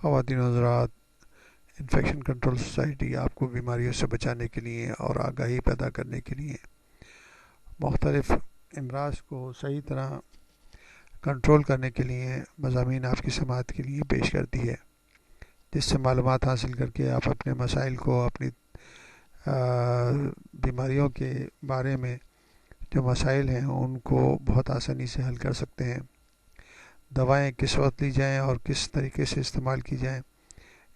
خواتین و حضرات، انفیکشن کنٹرول سوسائٹی آپ کو بیماریوں سے بچانے کے لیے اور آگاہی پیدا کرنے کے لیے مختلف امراض کو صحیح طرح کنٹرول کرنے کے لیے مضامین آپ کی سماعت کے لیے پیش کرتی ہے، جس سے معلومات حاصل کر کے آپ اپنے مسائل کو، اپنی بیماریوں کے بارے میں جو مسائل ہیں ان کو بہت آسانی سے حل کر سکتے ہیں۔ دوائیں کس وقت لی جائیں اور کس طریقے سے استعمال کی جائیں،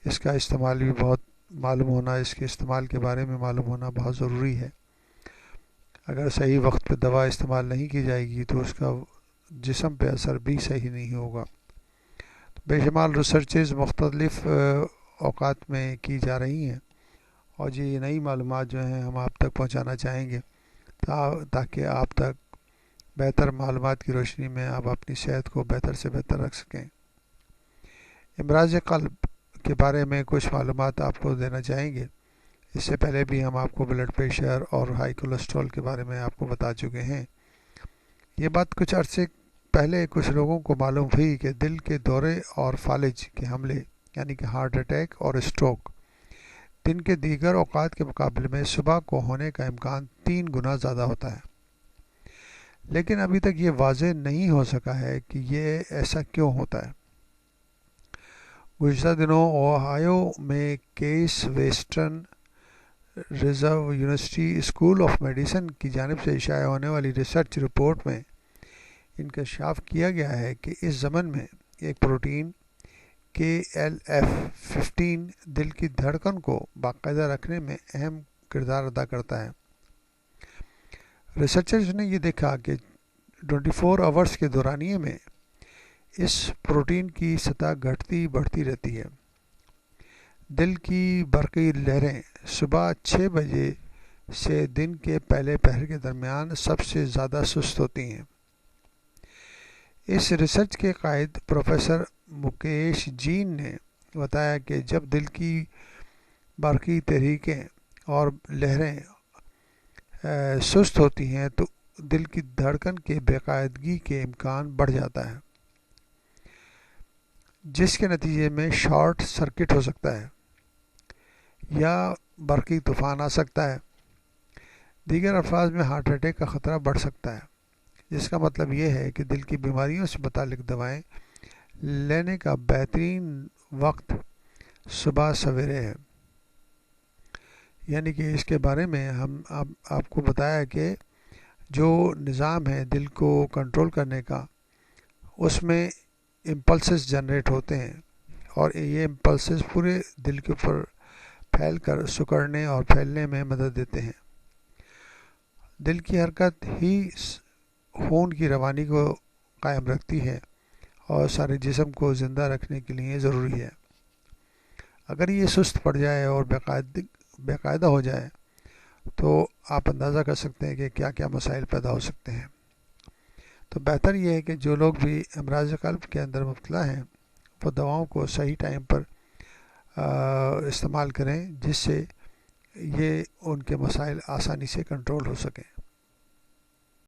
اس کا استعمال بھی بہت معلوم ہونا، اس کے استعمال کے بارے میں معلوم ہونا بہت ضروری ہے۔ اگر صحیح وقت پہ دوا استعمال نہیں کی جائے گی تو اس کا جسم پہ اثر بھی صحیح نہیں ہوگا۔ بے شمار ریسرچز مختلف اوقات میں کی جا رہی ہیں اور یہ نئی معلومات جو ہیں ہم آپ تک پہنچانا چاہیں گے تاکہ آپ تک بہتر معلومات کی روشنی میں آپ اپنی صحت کو بہتر سے بہتر رکھ سکیں۔ امراض قلب کے بارے میں کچھ معلومات آپ کو دینا چاہیں گے۔ اس سے پہلے بھی ہم آپ کو بلڈ پریشر اور ہائی کولیسٹرول کے بارے میں آپ کو بتا چکے ہیں۔ یہ بات کچھ عرصے پہلے کچھ لوگوں کو معلوم ہوئی کہ دل کے دورے اور فالج کے حملے یعنی کہ ہارٹ اٹیک اور اسٹروک دن کے دیگر اوقات کے مقابلے میں صبح کو ہونے کا امکان 3 گنا زیادہ ہوتا ہے، لیکن ابھی تک یہ واضح نہیں ہو سکا ہے کہ یہ ایسا کیوں ہوتا ہے۔ گزشتہ دنوں اوہایو میں case western reserve university school of medicine کی جانب سے شائع ہونے والی ریسرچ رپورٹ میں انکشاف کیا گیا ہے کہ اس ضمن میں ایک پروٹین KLF15 دل کی دھڑکن کو باقاعدہ رکھنے میں اہم کردار ادا کرتا ہے۔ ریسرچرز نے یہ دیکھا کہ 24 آورز کے دورانیے میں اس پروٹین کی سطح گھٹتی بڑھتی رہتی ہے۔ دل کی برقی لہریں صبح 6 بجے سے دن کے پہلے پہر کے درمیان سب سے زیادہ سست ہوتی ہیں۔ اس ریسرچ کے قائد پروفیسر مکیش جین نے بتایا کہ جب دل کی برقی تحریکیں اور لہریں سست ہوتی ہیں تو دل کی دھڑکن کے بے قاعدگی کے امکان بڑھ جاتا ہے، جس کے نتیجے میں شارٹ سرکٹ ہو سکتا ہے یا برقی طوفان آ سکتا ہے۔ دیگر الفاظ میں ہارٹ اٹیک کا خطرہ بڑھ سکتا ہے، جس کا مطلب یہ ہے کہ دل کی بیماریوں سے متعلق دوائیں لینے کا بہترین وقت صبح سویرے ہے۔ یعنی کہ اس کے بارے میں ہم آپ کو بتایا کہ جو نظام ہے دل کو کنٹرول کرنے کا، اس میں امپلسز جنریٹ ہوتے ہیں اور یہ امپلسز پورے دل کے اوپر پھیل کر سکڑنے اور پھیلنے میں مدد دیتے ہیں۔ دل کی حرکت ہی خون کی روانی کو قائم رکھتی ہے اور سارے جسم کو زندہ رکھنے کے لیے ضروری ہے۔ اگر یہ سست پڑ جائے اور بے قاعدہ ہو جائے تو آپ اندازہ کر سکتے ہیں کہ کیا کیا مسائل پیدا ہو سکتے ہیں۔ تو بہتر یہ ہے کہ جو لوگ بھی امراض قلب کے اندر مبتلا ہیں وہ دواؤں کو صحیح ٹائم پر استعمال کریں، جس سے یہ ان کے مسائل آسانی سے کنٹرول ہو سکیں۔